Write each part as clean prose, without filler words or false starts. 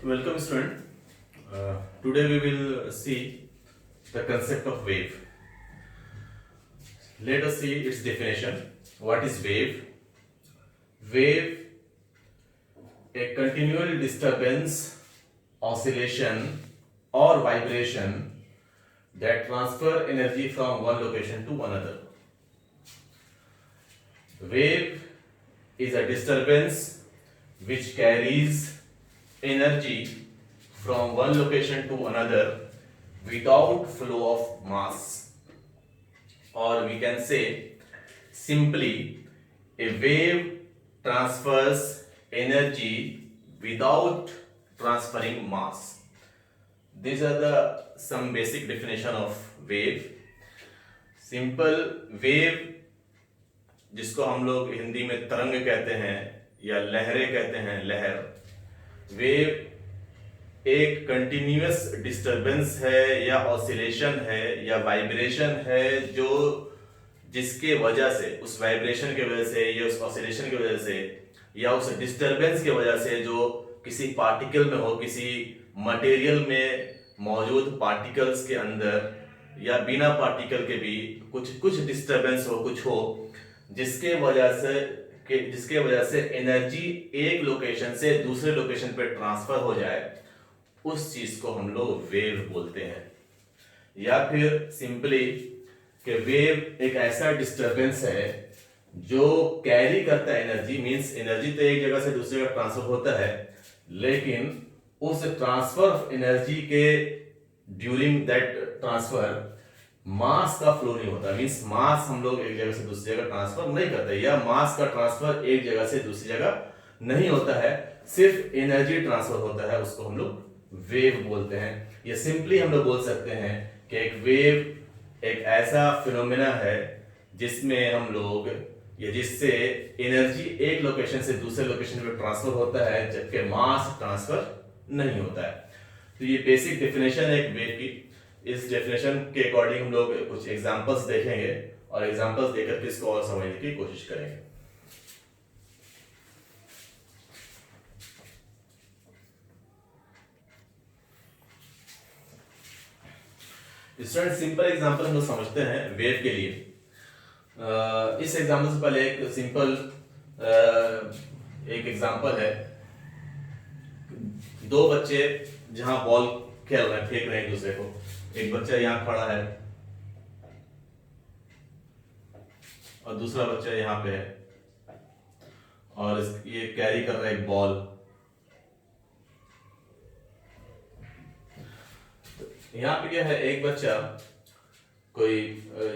Welcome, student. Today we will see the concept of wave. Let us see its definition. What is wave? Wave, a continual disturbance, oscillation, or vibration that transfer energy from one location to another. Wave is a disturbance which carries energy from one location to another without flow of mass, or we can say simply a wave transfers energy without transferring mass. These are the some basic definition of wave. Simple wave, जिसको हम लोग हिंदी में तरंग कहते हैं या लहरें कहते हैं, लहर, वेव एक कंटिन्यूअस डिस्टरबेंस है या ऑसिलेशन है या वाइब्रेशन है जो जिसके वजह से, उस वाइब्रेशन की वजह से या उस ऑसिलेशन की वजह से या उस डिस्टरबेंस की वजह से जो किसी पार्टिकल में हो, किसी मटेरियल में मौजूद पार्टिकल्स के अंदर या बिना पार्टिकल के भी कुछ डिस्टरबेंस हो, कुछ हो, जिसके वजह से एनर्जी एक लोकेशन से दूसरे लोकेशन पे ट्रांसफर हो जाए, उस चीज को हम लोग वेव बोलते हैं। या फिर सिंपली कि वेव एक ऐसा डिस्टरबेंस है जो कैरी करता है एनर्जी, मींस एनर्जी तो एक जगह से दूसरी जगह ट्रांसफर होता है, लेकिन उस ट्रांसफर ऑफ एनर्जी के ड्यूरिंग दैट ट्रांसफर मास का फ्लो नहीं होता। मींस मास हम लोग एक जगह से दूसरी जगह ट्रांसफर नहीं करते, या मास का ट्रांसफर एक जगह से दूसरी जगह नहीं होता है, सिर्फ एनर्जी ट्रांसफर होता है, उसको हम लोग वेव बोलते हैं। या सिंपली हम लोग बोल सकते हैं कि एक वेव एक ऐसा फिनोमेना है जिसमें हम लोग या जिससे एनर्जी एक लोकेशन से दूसरे लोकेशन पे ट्रांसफर होता है, जबकि मास ट्रांसफर नहीं होता है। तो ये बेसिक डेफिनेशन है एक वेव की। इस डेफिनेशन के अकॉर्डिंग हम लोग कुछ एग्जांपल्स देखेंगे और एग्जांपल्स देकर के इसको और समझने की कोशिश करेंगे। स्टूडेंट, सिंपल एग्जांपल हम लोग समझते हैं वेव के लिए। इस एग्जांपल से पहले एक सिंपल एक एग्जांपल है। दो बच्चे जहां बॉल खेल रहे हैं, फेंक रहे हैं एक दूसरे को। एक बच्चा यहां खड़ा है और दूसरा बच्चा यहां पे है और ये कैरी कर रहा है एक बॉल। यहाँ पे क्या है, एक बच्चा कोई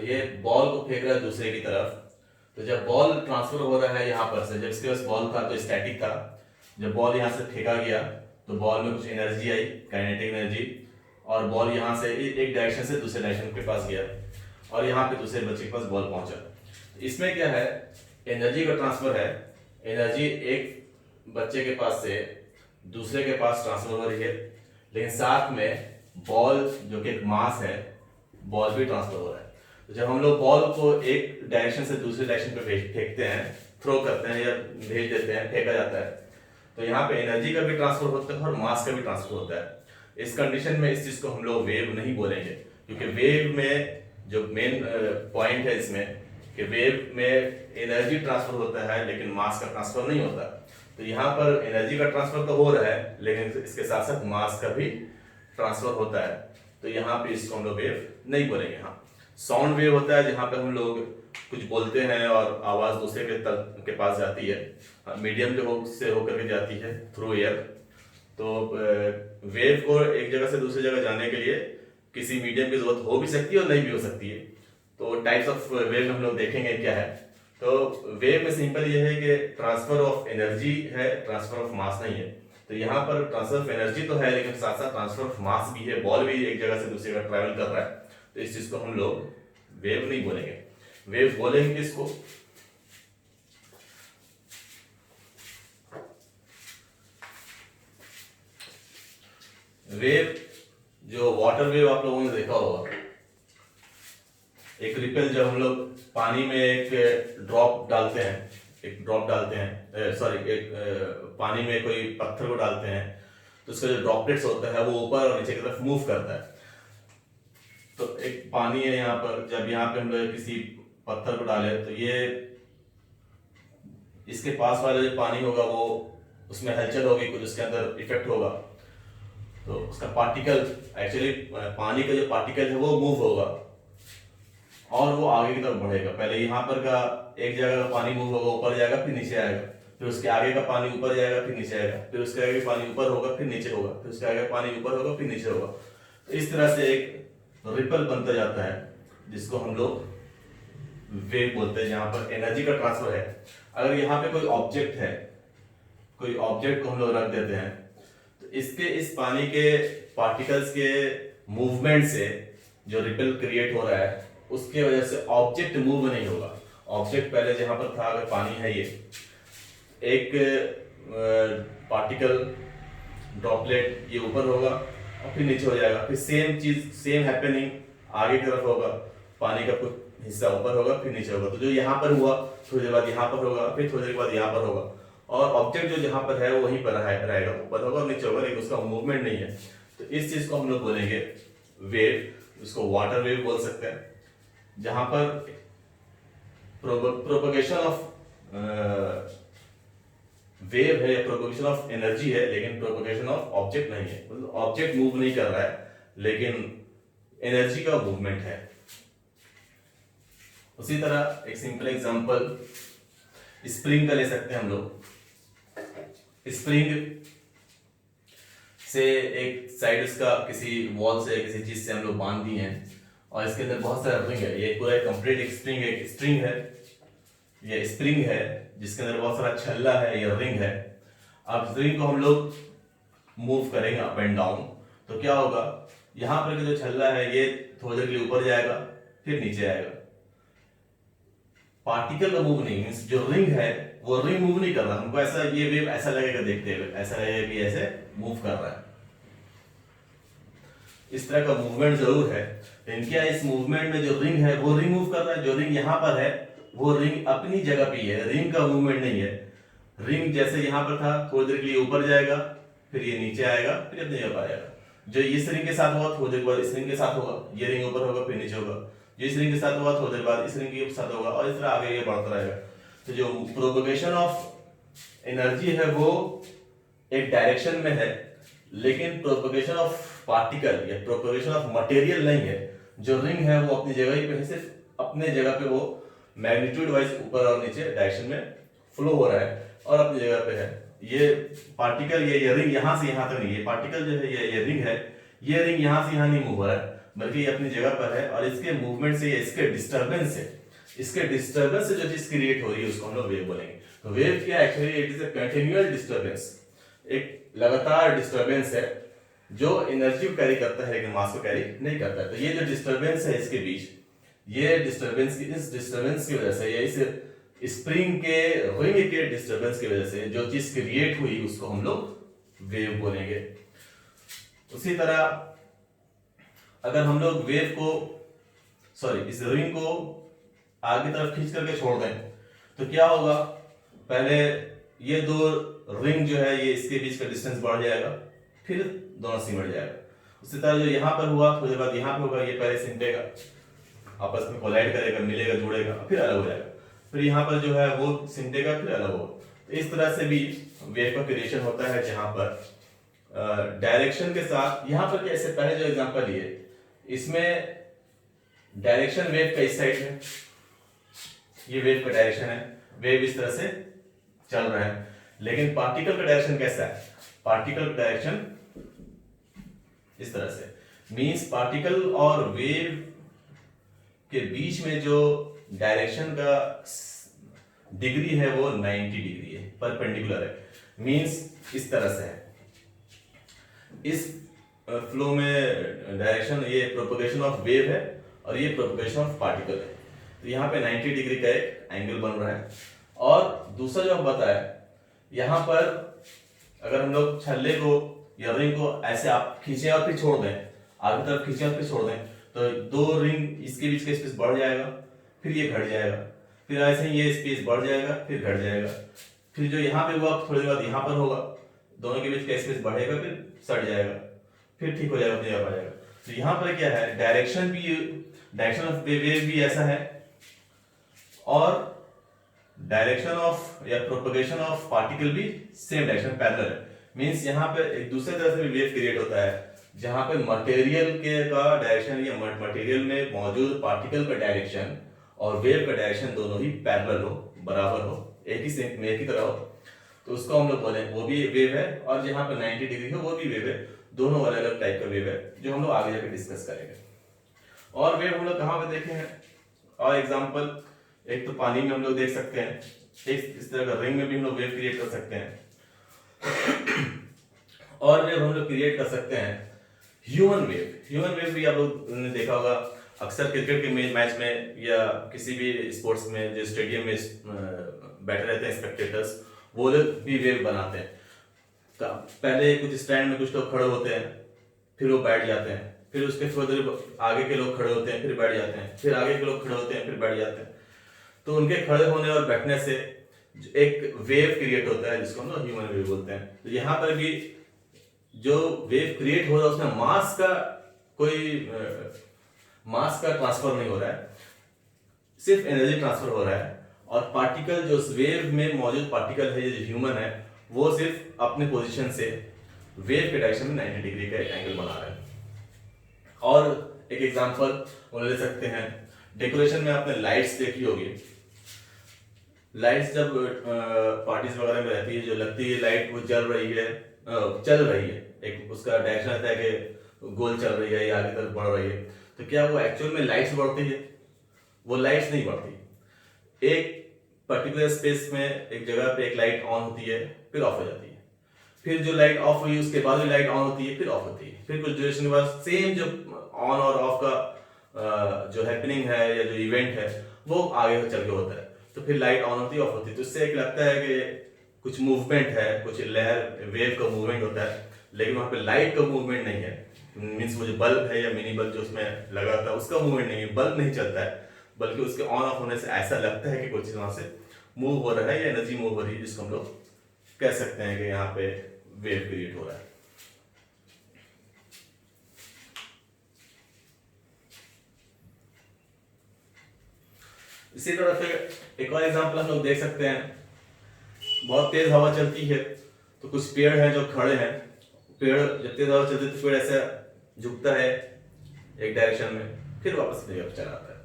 ये बॉल को फेंक रहा है दूसरे की तरफ। तो जब बॉल ट्रांसफर हो रहा है यहाँ पर से, जब इसके पास बॉल था तो स्टैटिक था, जब बॉल यहाँ से फेंका गया तो बॉल में कुछ एनर्जी आई, काइनेटिक एनर्जी, और बॉल यहाँ से एक डायरेक्शन से दूसरे डायरेक्शन के पास गया और यहाँ पे दूसरे बच्चे के पास बॉल पहुंचा। इसमें क्या है, एनर्जी का ट्रांसफर है। एनर्जी एक बच्चे के पास से दूसरे के पास ट्रांसफर हो रही है, लेकिन साथ में बॉल जो कि एक मास है, बॉल भी ट्रांसफर हो रहा है। तो जब हम लोग बॉल को एक डायरेक्शन से दूसरे डायरेक्शन पे फेंकते हैं, थ्रो करते हैं या भेज देते हैं, फेंका जाता है, तो यहाँ पे एनर्जी का भी ट्रांसफर होता है और मास का भी ट्रांसफर होता है। इस कंडीशन में इस चीज को हम लोग वेव नहीं बोलेंगे, क्योंकि वेव में जो मेन पॉइंट है इसमें कि वेव में एनर्जी ट्रांसफर होता है लेकिन मास का ट्रांसफर नहीं होता। तो यहाँ पर एनर्जी का ट्रांसफर तो हो रहा है, लेकिन इसके साथ साथ मास का भी ट्रांसफर होता है। तो यहाँ पे इसको हम लोग वेव नहीं बोलेंगे। हाँ, साउंड वेव होता है जहाँ पे हम लोग कुछ बोलते हैं और आवाज दूसरे के पास जाती है, मीडियम से होकर के जाती है थ्रू एयर। तो वेव को एक जगह से दूसरी जगह जाने के लिए किसी मीडियम की जरूरत हो भी सकती है और नहीं भी हो सकती है। तो टाइप्स ऑफ वेव हम लोग देखेंगे क्या है। तो वेव में सिंपल ये है कि ट्रांसफर ऑफ एनर्जी है, ट्रांसफर ऑफ मास नहीं है। तो यहाँ पर ट्रांसफर ऑफ एनर्जी तो है, लेकिन साथ साथ ट्रांसफर ऑफ मास भी है, बॉल भी एक जगह से दूसरी जगह ट्रैवल कर रहा है। तो इस चीज को हम लोग वेव नहीं बोलेंगे। वेव बोलेंगे इसको वेव, जो वाटर वेव आप लोगों ने देखा होगा, एक रिपेल जब हम लोग पानी में एक ड्रॉप डालते हैं, पानी में कोई पत्थर को डालते हैं, तो उसका जो ड्रॉपलेट्स होता है वो ऊपर और नीचे की तरफ मूव करता है। तो एक पानी है यहाँ पर, जब यहाँ पे हम लोग किसी पत्थर को डाले तो ये इसके पास वाला जो पानी होगा वो उसमें हलचल होगी, कुछ उसके अंदर इफेक्ट होगा, तो उसका पार्टिकल एक्चुअली पानी का जो पार्टिकल है वो मूव होगा और वो आगे की तरफ बढ़ेगा। पहले यहाँ पर का एक जगह का पानी मूव होगा, ऊपर जाएगा फिर नीचे आएगा, फिर उसके आगे का पानी ऊपर जाएगा फिर नीचे आएगा, फिर उसके आगे पानी ऊपर होगा फिर नीचे होगा, फिर उसके आगे पानी ऊपर होगा फिर नीचे होगा। तो इस तरह से एक रिपल बनता जाता है जिसको हम लोग वेव बोलते हैं, जहां पर एनर्जी का ट्रांसफर है। अगर यहाँ पे कोई ऑब्जेक्ट है, कोई ऑब्जेक्ट को हम लोग रख देते हैं तो इसके इस पानी के पार्टिकल्स के मूवमेंट से जो रिपल क्रिएट हो रहा है उसके वजह से ऑब्जेक्ट मूव नहीं होगा। ऑब्जेक्ट पहले जहां पर था, अगर पानी है ये एक पार्टिकल ड्रॉपलेट ये ऊपर होगा और फिर नीचे हो जाएगा, फिर सेम चीज सेम हैपनिंग आगे की तरफ होगा, पानी का कुछ हिस्सा ऊपर होगा फिर नीचे होगा। तो जो यहाँ पर हुआ थोड़ी देर बाद यहाँ पर होगा, फिर थोड़ी देर बाद यहाँ पर होगा, और ऑब्जेक्ट जो जहाँ पर है वहीं पर रहेगा, ऊपर होगा और नीचे होगा, लेकिन उसका मूवमेंट नहीं है। तो इस चीज को हम लोग बोलेंगे वेव, इसको वाटर वेव बोल सकते हैं, जहां पर प्रोपगेशन ऑफ वेव है, प्रोपगेशन ऑफ एनर्जी है, लेकिन प्रोपगेशन ऑफ ऑब्जेक्ट नहीं है। मतलब ऑब्जेक्ट मूव नहीं कर रहा है लेकिन एनर्जी का मूवमेंट है। उसी तरह एक सिंपल एग्जांपल स्प्रिंग का ले सकते हैं हम लोग। स्प्रिंग से एक साइड उसका किसी वॉल से किसी चीज से हम लोग बांध दिए हैं और इसके अंदर बहुत सारा रिंग है, ये पूरा कंप्लीट एक स्ट्रिंग है, ये स्प्रिंग है जिसके अंदर बहुत सारा छल्ला है, ये रिंग है। अब रिंग को हम लोग मूव करेंगे अप एंड डाउन, तो क्या होगा, यहाँ पर जो छल्ला है ये थोड़ी देर के लिए ऊपर जाएगा फिर नीचे आएगा। पार्टिकल का मूव नहीं, मींस जो रिंग है वो रिंग मूव नहीं कर रहा। हमको ऐसा ये वेव ऐसा लगेगा देखते हुए, ऐसा लगेगा कि ऐसे मूव कर रहा है, इस तरह का मूवमेंट जरूर है। लेकिन क्या इस मूवमेंट में जो रिंग है वो रिंग मूव कर रहा है? जो रिंग यहाँ पर है वो रिंग अपनी जगह पे है, रिंग का मूवमेंट नहीं है। रिंग जैसे यहाँ पर था थोड़ी देर के लिए ऊपर जाएगा फिर ये नीचे आएगा फिर अपनी जगह आएगा। जो इस रिंग के साथ हुआ थोड़ी देर बाद इस रिंग के साथ होगा, ये रिंग ऊपर होगा फिर नीचे होगा, जो इस रिंग के साथ हुआ थोड़ी देर बाद इस रिंग के साथ होगा, और इस तरह आगे ये बढ़ता रहेगा। तो जो प्रोपगेशन ऑफ एनर्जी है वो एक डायरेक्शन में है, लेकिन प्रोपगेशन ऑफ पार्टिकल या प्रोपगेशन ऑफ मटेरियल नहीं है। जो रिंग है वो अपनी जगह ही पे है, सिर्फ अपने जगह पे वो मैग्नीट्यूड वाइज ऊपर और नीचे डायरेक्शन में फ्लो हो रहा है और अपनी जगह पे है। ये पार्टिकल ये रिंग यहाँ से यहाँ तक नहीं, ये पार्टिकल जो है ये रिंग है, ये रिंग यहाँ से यहाँ नहीं मूव हो रहा है बल्कि ये अपनी जगह पर है, और इसके मूवमेंट से इसके डिस्टर्बेंस से जो चीज क्रिएट हो रही है उसको हम लोग वेव बोलेंगे। तो वेव क्या actually it is a continuous disturbance, एक लगातार डिस्टर्बेंस है जो एनर्जी को कैरी करता है लेकिन मास को कैरी नहीं करता है। तो ये जो डिस्टर्बेंस है इसके बीच, ये डिस्टर्बेंस की वजह से, या इस स्प्रिंग के रिंग के डिस्टर्बेंस की वजह से जो चीज क्रिएट हुई उसको हम लोग वेव बोलेंगे। उसी तरह अगर हम लोग वेव को इस रिंग को आगे तरफ खींच करके छोड़ दें तो क्या होगा, पहले ये दो रिंग जो है ये इसके बीच का डिस्टेंस बढ़ जाएगा फिर दोनों सिमट जाएगा। उसी तरह जो यहाँ पर हुआ थोड़ी देर बाद यहाँ पे होगा, ये पहले सिमटेगा आपस में कोलाइड करेगा, मिलेगा, जुड़ेगा, फिर अलग हो जाएगा, फिर यहाँ पर जो है वो सिमटेगा फिर अलग होगा। तो इस तरह से भी वेव का क्रिएशन होता है जहां पर डायरेक्शन के साथ, यहाँ पर कैसे पहले जो एग्जांपल लिए इसमें डायरेक्शन वेव का इस साइड है, ये वेव का डायरेक्शन है, वेव इस तरह से चल रहा है, लेकिन पार्टिकल का डायरेक्शन कैसा है, पार्टिकल का डायरेक्शन इस तरह से, मींस पार्टिकल और वेव के बीच में जो डायरेक्शन का डिग्री है वो 90 डिग्री है, परपेंडिकुलर है, मींस इस तरह से है। इस फ्लो में डायरेक्शन ये प्रोपगेशन ऑफ वेव है और ये प्रोपगेशन ऑफ पार्टिकल है। तो यहाँ पे 90 डिग्री का एक एंगल बन रहा है। और दूसरा जो हम बताया, यहाँ पर अगर हम लोग छल्ले को या रिंग को ऐसे आप खींचे और फिर छोड़ दें, आगे तरफ खींचे और फिर छोड़ दें, तो दो रिंग इसके बीच का स्पेस बढ़ जाएगा फिर ये घट जाएगा, फिर ऐसे ही ये स्पेस बढ़ जाएगा फिर घट जाएगा, फिर जो यहाँ पे हुआ थोड़ी देर बाद यहाँ पर होगा, दोनों के बीच का स्पेस बढ़ेगा, फिर सट जाएगा, फिर ठीक हो जाएगा, अपने आप आ जाएगा। तो यहाँ पर क्या है, डायरेक्शन ऑफ वेव भी ऐसा है, और डायरेक्शन ऑफ या प्रोपगेशन ऑफ पार्टिकल भी सेम डायरेक्शन पैरेलल है। मींस यहाँ पे एक दूसरे तरह से भी वेव क्रिएट होता है, जहां पे मटेरियल के का डायरेक्शन या मटेरियल में मौजूद पार्टिकल का डायरेक्शन और वेव का डायरेक्शन दोनों ही पैरेलल हो, बराबर हो, एक ही तरह हो, तो उसको हम लोग बोले वो भी वेव है। और जहां पे 90 डिग्री है वो भी वेव है। दोनों अलग अलग टाइप का वेव है, जो हम लोग आगे जाकर डिस्कस करेंगे। और वेव हम लोग कहाँ पे देखे हैं, और एग्जांपल, एक तो पानी में हम लोग देख सकते हैं, एक इस तरह का रिंग में भी हम लोग वेव क्रिएट कर सकते हैं, और वेव हम लोग क्रिएट कर सकते हैं ह्यूमन वेव भी आप लोग ने देखा होगा। अक्सर क्रिकेट के मैच में या किसी भी स्पोर्ट्स में जो स्टेडियम में बैठे रहते हैं स्पेक्टेटर्स, वो लोग भी वेव बनाते हैं। पहले कुछ स्टैंड में कुछ लोग खड़े होते हैं, फिर वो बैठ जाते हैं, फिर उसके फर्दर आगे के लोग खड़े होते हैं, फिर बैठ जाते हैं, फिर आगे के लोग खड़े होते हैं, फिर बैठ जाते हैं। तो उनके खड़े होने और बैठने से एक वेव क्रिएट होता है, जिसको हम लोग ह्यूमन वेव बोलते हैं। तो यहाँ पर भी जो वेव क्रिएट हो रहा है उसमें मास का ट्रांसफर नहीं हो रहा है, सिर्फ एनर्जी ट्रांसफर हो रहा है। और पार्टिकल जो उस वेव में मौजूद पार्टिकल है, जो ह्यूमन है, वो सिर्फ अपने पोजीशन से वेव के डायरेक्शन में 90 डिग्री का एंगल बना रहा है। और एक एग्जांपल वो ले सकते हैं, डेकोरेशन में आपने लाइट्स देखी होगी। लाइट्स जब पार्टीज वगैरह में रहती है, जो लगती है लाइट वो चल रही है, एक उसका डायरेक्शन रहता है कि गोल चल रही है या आगे तरफ बढ़ रही है, तो क्या वो एक्चुअल में लाइट्स बढ़ती है? वो लाइट्स नहीं बढ़ती। एक पर्टिकुलर स्पेस में एक जगह पे एक लाइट ऑन होती है, फिर ऑफ हो जाती है, फिर जो लाइट ऑफ हुई उसके बाद भी लाइट ऑन होती है, फिर ऑफ होती है, फिर कुछ ड्यूरेशन के बाद सेम जो ऑन और ऑफ का जो हैपनिंग है या जो इवेंट है वो आगे चल के होता है। तो फिर लाइट ऑन होती है, ऑफ होती है, तो इससे एक लगता है कि कुछ मूवमेंट है, कुछ लहर वेव का मूवमेंट होता है, लेकिन वहां पे लाइट का मूवमेंट नहीं है। मीन्स वो जो बल्ब है या मिनी बल्ब जो उसमें लगा था उसका मूवमेंट नहीं है, बल्ब नहीं चलता है, बल्कि उसके ऑन ऑफ होने से ऐसा लगता है कि कोई चीज वहां से मूव हो रहा है या एनर्जी मूव हो रही है, जिसको हम लोग कह सकते हैं कि यहाँ पे वेव क्रिएट हो रहा है। इसी तरह से एक और एग्जांपल हम लोग देख सकते हैं, बहुत तेज हवा चलती है तो कुछ पेड़ हैं जो खड़े हैं, पेड़ जब तेज हवा चलती है तो पेड़ ऐसा झुकता है एक डायरेक्शन में, फिर वापस अपनी तरफ चला आता है।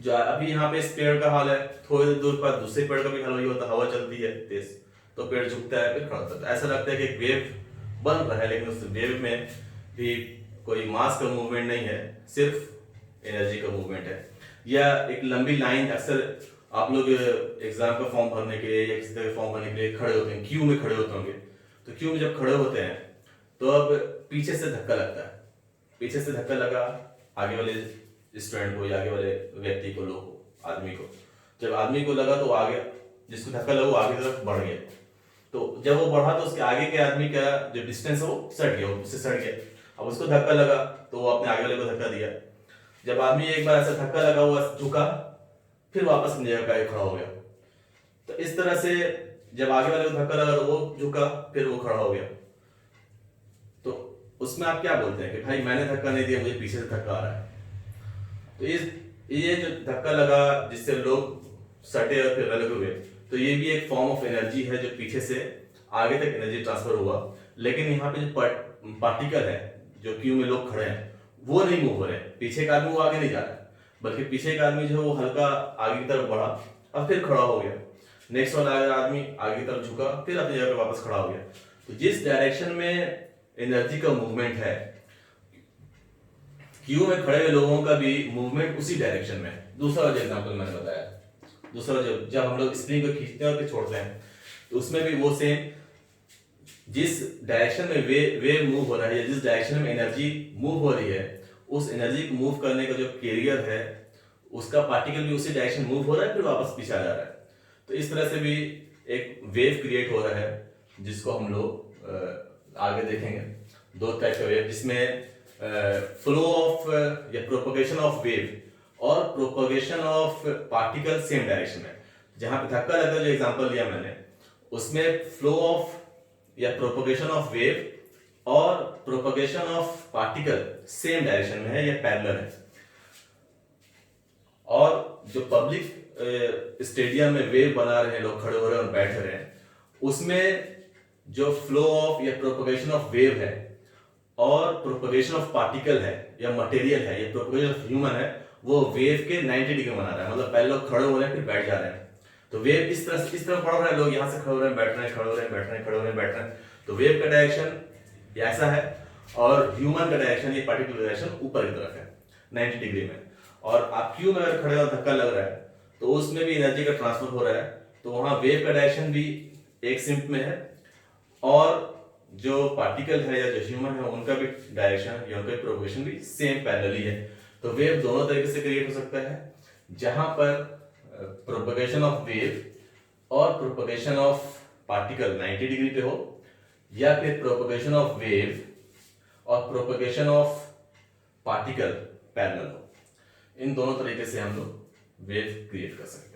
जो अभी यहाँ पे इस पेड़ का हाल है, थोड़ी दूर पर दूसरे पेड़ का भी हाल वही होता है, हवा चलती है तेज तो पेड़ झुकता है, फिर खड़ा होता है। ऐसा लगता है कि एक वेव बन रहा है, लेकिन उस वेव में भी कोई मास का मूवमेंट नहीं है, सिर्फ एनर्जी का मूवमेंट है। या एक लंबी लाइन, अक्सर आप लोग एग्जाम का फॉर्म भरने के लिए या किसी तरह फॉर्म भरने के लिए खड़े होते हैं, क्यू में खड़े होते होंगे, तो क्यू में जब खड़े होते हैं तो अब पीछे से धक्का लगता है, पीछे से धक्का लगा आगे वाले स्टूडेंट को या आगे वाले व्यक्ति को, लोग को, आदमी को, जब आदमी को लगा तो आगे जिसको धक्का लगा वो आगे तरफ बढ़ गया, तो जब वो बढ़ा तो उसके आगे के आदमी का जो डिस्टेंस है वो सट गया, उससे सट गया। अब उसको धक्का लगा तो वो अपने आगे वाले को धक्का दिया, जब आदमी एक बार ऐसा धक्का लगा वो झुका, फिर वापस अपनी जगह पे खड़ा हो गया। तो इस तरह से जब आगे वाले को धक्का लगा तो वो झुका, फिर वो खड़ा हो गया। तो उसमें आप क्या बोलते हैं कि भाई मैंने धक्का नहीं दिया, मुझे पीछे से धक्का आ रहा है। तो ये जो धक्का लगा जिससे लोग सटे और फिर अलग हुए, तो ये भी एक फॉर्म ऑफ एनर्जी है जो पीछे से आगे तक एनर्जी ट्रांसफर हुआ। लेकिन यहाँ पे जो पार्टिकल है, जो क्यू में लोग खड़े हैं, वो नहीं मूव हो रहे हैं, पीछे का आदमी वो आगे नहीं जा रहा है, बल्कि पीछे का आदमी जो है वो हल्का आगे की तरफ बढ़ा और फिर खड़ा हो गया, नेक्स्ट वाला आदमी आगे की तरफ झुका, फिर अपनी जगह पे वापस खड़ा हो गया। तो जिस डायरेक्शन में एनर्जी का मूवमेंट है, क्यू में खड़े हुए लोगों का भी मूवमेंट उसी डायरेक्शन में। दूसरा जो एग्जांपल मैंने बताया, दूसरा जब हम लोग स्प्रिंग को खींचते हैं और फिर छोड़ते हैं, तो उसमें भी वो सेम, जिस डायरेक्शन में वेव मूव हो रहा है या जिस डायरेक्शन में एनर्जी मूव हो रही है, उस एनर्जी को मूव करने का जो कैरियर है उसका पार्टिकल भी उसी डायरेक्शन मूव हो रहा है, फिर वापस पीछे आ जा रहा है। तो इस तरह से भी एक वेव क्रिएट हो रहा है, जिसको हम लोग आगे देखेंगे। दो टाइप का वेव, जिसमें फ्लो ऑफ या प्रोपगेशन ऑफ वेव और propagation of particle same direction में। जहां पे धक्का लगा जो एग्जांपल लिया मैंने, उसमें फ्लो ऑफ या प्रोपगेशन ऑफ वेव और propagation of particle same direction में है या पैरेलल है। और जो पब्लिक स्टेडियम में वेव बना रहे हैं, लोग खड़े हो रहे हैं और बैठ रहे हैं, उसमें जो फ्लो ऑफ या प्रोपगेशन ऑफ वेव है और प्रोपगेशन ऑफ पार्टिकल है या मटेरियल है या प्रोपगेशन ऑफ ह्यूमन है, वो वेव के 90 डिग्री बना रहा है। मतलब पहले लोग खड़े हो रहे हैं फिर बैठ जा रहे हैं, तो वेव इस तरह बढ़ रहा है, लोग यहाँ से खड़े हो रहे हैं बैठ रहे हैं, खड़े हो रहे हैं बैठ रहे हैं, खड़े हो रहे हैं बैठ रहे हैं। तो वेव का डायरेक्शन ऐसा है और ह्यूमन का डायरेक्शन ये पार्टिकल डायरेक्शन ऊपर की तरफ है 90 डिग्री में। और आप क्यू में अगर खड़े हो धक्का लग रहा है तो उसमें भी एनर्जी का ट्रांसफर हो रहा है, तो वहां वेव का डायरेक्शन भी एक सिम्प में है और जो पार्टिकल है या जो ह्यूमन है उनका भी डायरेक्शन या उनका प्रोपगेशन भी सेम पैरेलली है। तो वेव दोनों तरीके से क्रिएट हो सकता है, जहां पर प्रोपगेशन ऑफ वेव और प्रोपगेशन ऑफ पार्टिकल 90 डिग्री पे हो, या फिर प्रोपगेशन ऑफ वेव और प्रोपगेशन ऑफ पार्टिकल पैरेलल हो। इन दोनों तरीके से हम लोग वेव क्रिएट कर सकते हैं।